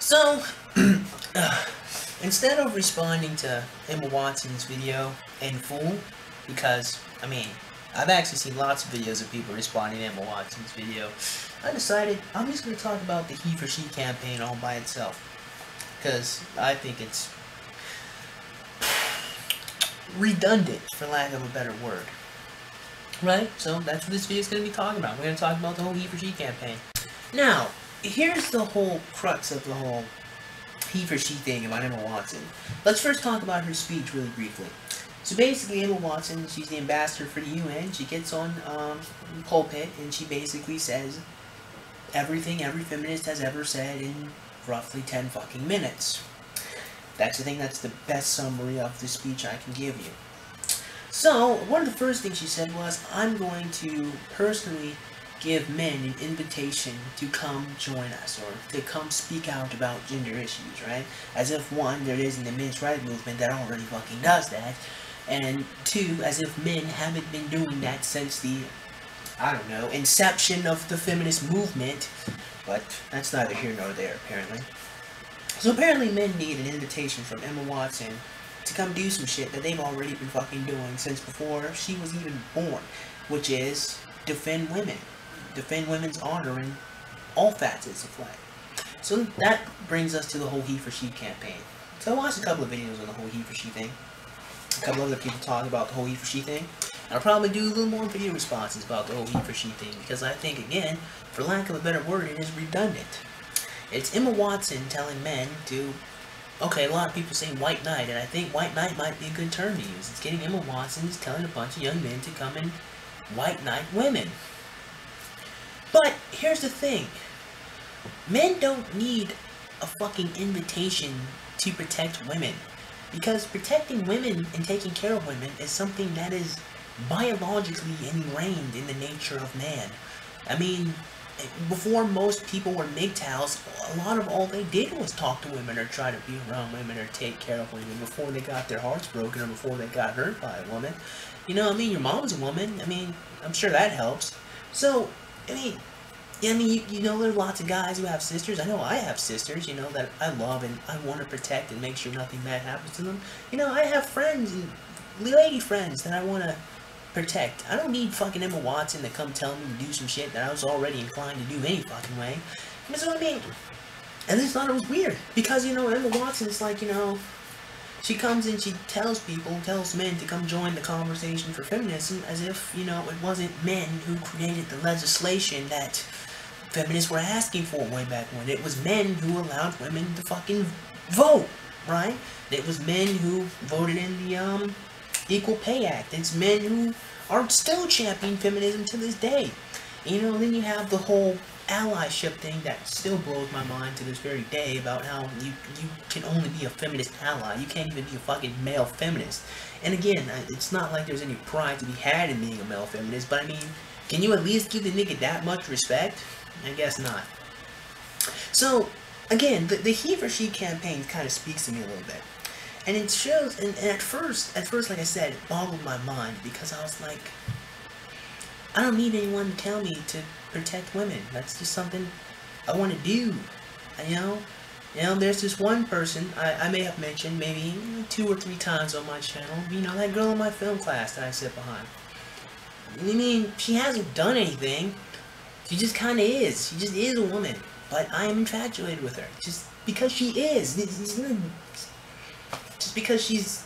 So, instead of responding to Emma Watson's video in full, because, I mean, I've actually seen lots of videos of people responding to Emma Watson's video, I decided I'm just going to talk about the Heforshe campaign all by itself. Because I think it's redundant, for lack of a better word. Right? So, that's what this video is going to be talking about. We're going to talk about the whole Heforshe campaign. Now, here's the whole crux of the whole Heforshe thing about Emma Watson. Let's first talk about her speech really briefly. So basically, Emma Watson, she's the ambassador for the UN. She gets on the pulpit and she basically says everything every feminist has ever said in roughly 10 fucking minutes. That's the thing, that's the best summary of the speech I can give you. So, one of the first things she said was, I'm going to personally give men an invitation to come join us, or to come speak out about gender issues, right? As if, one, there isn't a men's rights movement that already fucking does that, and two, as if men haven't been doing that since the, I don't know, inception of the feminist movement, but that's neither here nor there, apparently. So apparently men need an invitation from Emma Watson to come do some shit that they've already been fucking doing since before she was even born, which is defend women. Defend women's honor in all facets of life. So that brings us to the whole Heforshe campaign. So I watched a couple of videos on the whole Heforshe thing. A couple other people talking about the whole Heforshe thing. I'll probably do a little more video responses about the whole Heforshe thing, because I think, again, for lack of a better word, it is redundant. It's Emma Watson telling men to, okay, a lot of people say white knight, and I think white knight might be a good term to use. It's getting Emma Watson is telling a bunch of young men to come and white knight women. But, here's the thing. Men don't need a fucking invitation to protect women. Because protecting women and taking care of women is something that is biologically ingrained in the nature of man. I mean, before most people were MGTOWs, a lot of all they did was talk to women or try to be around women or take care of women before they got their hearts broken or before they got hurt by a woman. You know, I mean, your mom's a woman. I mean, I'm sure that helps. So, I mean, you know, there's lots of guys who have sisters. I know I have sisters, you know, that I love and I want to protect and make sure nothing bad happens to them. You know, I have friends, and lady friends that I want to protect. I don't need fucking Emma Watson to come tell me to do some shit that I was already inclined to do any fucking way. That's what I mean. And I just thought it was weird. Because, you know, Emma Watson is like, you know, she comes and she tells men to come join the conversation for feminism as if, you know, it wasn't men who created the legislation that feminists were asking for way back when. It was men who allowed women to fucking vote, right? It was men who voted in the, Equal Pay Act. It's men who are still championing feminism to this day. You know, then you have the whole allyship thing that still blows my mind to this very day about how you can only be a feminist ally. You can't even be a fucking male feminist. And again, it's not like there's any pride to be had in being a male feminist, but I mean, can you at least give the nigga that much respect? I guess not. So, again, the Heforshe campaign kind of speaks to me a little bit. And it shows, and at first, like I said, it boggled my mind, because I was like, I don't need anyone to tell me to protect women. That's just something I want to do, you know? You know, there's this one person, I may have mentioned maybe 2 or 3 times on my channel, you know, that girl in my film class that I sit behind. I mean, she hasn't done anything. She just kind of is. She just is a woman. But I am infatuated with her. Just because she is. Just because she's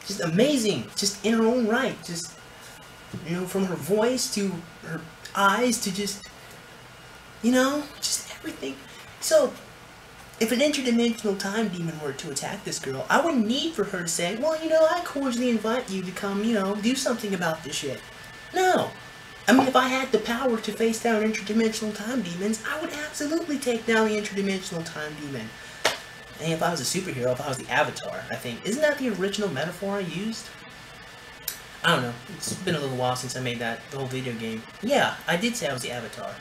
just amazing. Just in her own right. Just, you know, from her voice to her eyes to just, you know, just everything. So, if an interdimensional time demon were to attack this girl, I wouldn't need for her to say, well, you know, I cordially invite you to come, you know, do something about this shit. No. I mean, if I had the power to face down interdimensional time demons, I would absolutely take down the interdimensional time demon. And if I was a superhero, if I was the Avatar, I think. Isn't that the original metaphor I used? I don't know. It's been a little while since I made the whole video game. Yeah, I did say I was the Avatar.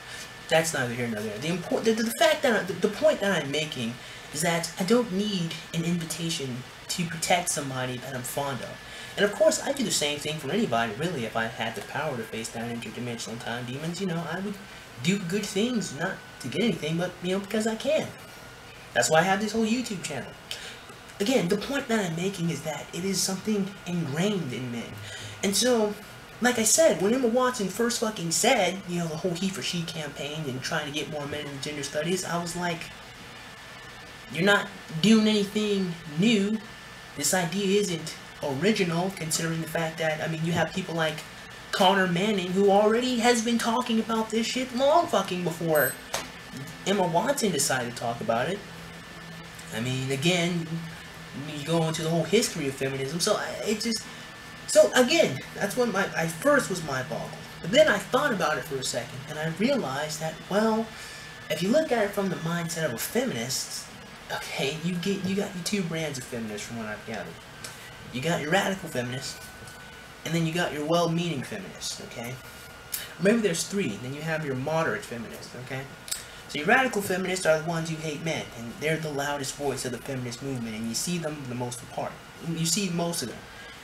That's neither here nor there. The point that I'm making is that I don't need an invitation to protect somebody that I'm fond of. And of course, I'd do the same thing for anybody, really, if I had the power to face down interdimensional time demons. You know, I would do good things, not to get anything, but, you know, because I can. That's why I have this whole YouTube channel. Again, the point that I'm making is that it is something ingrained in men. And so, like I said, when Emma Watson first fucking said, you know, the whole he for she campaign and trying to get more men into gender studies, I was like, you're not doing anything new. This idea isn't original, considering the fact that, I mean, you have people like Connor Manning, who already has been talking about this shit long fucking before Emma Watson decided to talk about it. I mean, again, you go into the whole history of feminism, so so again, that's when I first was mind-boggled. But then I thought about it for a second, and I realized that, well, if you look at it from the mindset of a feminist, okay, you got your two brands of feminists from what I've gathered. You got your radical feminists, and then you got your well-meaning feminists, okay? Maybe there's three, then you have your moderate feminists, okay? So your radical feminists are the ones who hate men, and they're the loudest voice of the feminist movement, and you see them the most apart. You see most of them.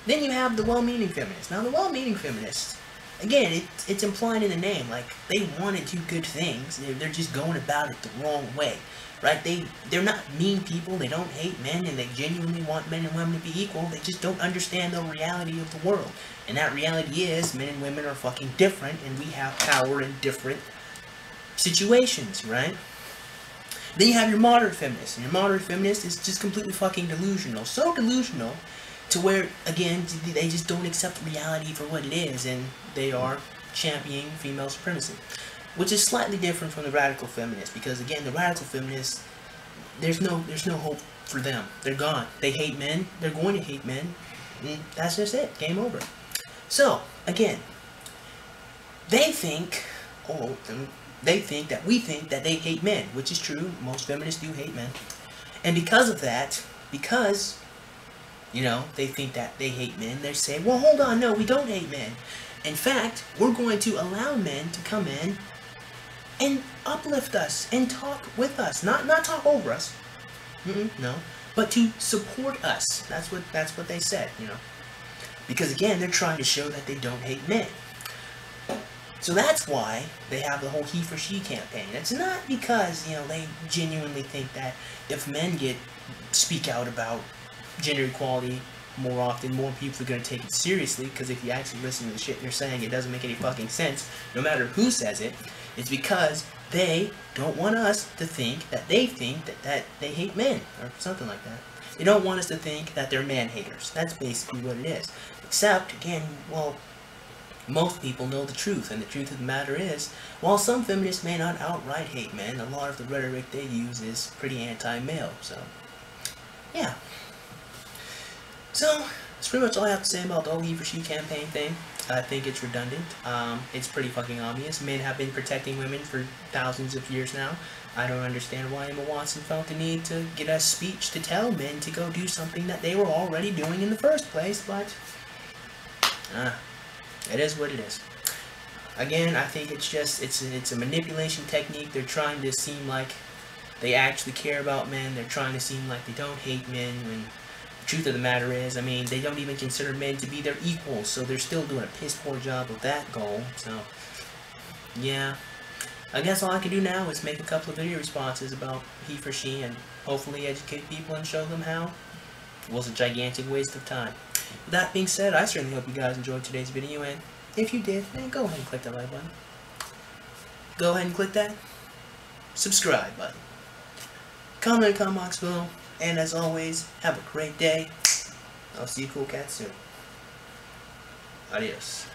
Then you have the well-meaning feminists. Now the well-meaning feminists, again, it's implied in the name, like, they want to do good things, they're just going about it the wrong way, right? They're not mean people, they don't hate men, and they genuinely want men and women to be equal, they just don't understand the reality of the world. And that reality is, men and women are fucking different, and we have power in different situations, right? Then you have your moderate feminist, and your moderate feminist is just completely fucking delusional. So delusional to where, again, they just don't accept reality for what it is, and they are championing female supremacy. Which is slightly different from the radical feminist, because again, the radical feminists, there's no hope for them. They're gone. They hate men, they're going to hate men, and that's just it. Game over. So, again, they think that we think that they hate men, which is true. Most feminists do hate men. And because of that, because, you know, they think that they hate men, they say, well, hold on, no, we don't hate men. In fact, we're going to allow men to come in and uplift us and talk with us. Not talk over us. No. But to support us. That's what they said, you know. Because again, they're trying to show that they don't hate men. So that's why they have the whole he for she campaign. It's not because, you know, they genuinely think that if men speak out about gender equality more often, more people are going to take it seriously, because if you actually listen to the shit they're saying, it doesn't make any fucking sense, no matter who says it. It's because they don't want us to think that they hate men, or something like that. They don't want us to think that they're man-haters. That's basically what it is. Except, again, well, most people know the truth, and the truth of the matter is, while some feminists may not outright hate men, a lot of the rhetoric they use is pretty anti-male, so, yeah. So, that's pretty much all I have to say about the whole he for she campaign thing. I think it's redundant. It's pretty fucking obvious. Men have been protecting women for thousands of years now. I don't understand why Emma Watson felt the need to get a speech to tell men to go do something that they were already doing in the first place, but it is what it is. Again, I think it's a manipulation technique. They're trying to seem like they actually care about men. They're trying to seem like they don't hate men, when the truth of the matter is, I mean, they don't even consider men to be their equals, so they're still doing a piss poor job of that goal. So, yeah. I guess all I can do now is make a couple of video responses about he for she, and hopefully educate people and show them how it was a gigantic waste of time. With that being said, I certainly hope you guys enjoyed today's video, and if you did, then go ahead and click that like button. Go ahead and click that subscribe button. Comment in the comment box below, and as always, have a great day. I'll see you cool cats soon. Adios.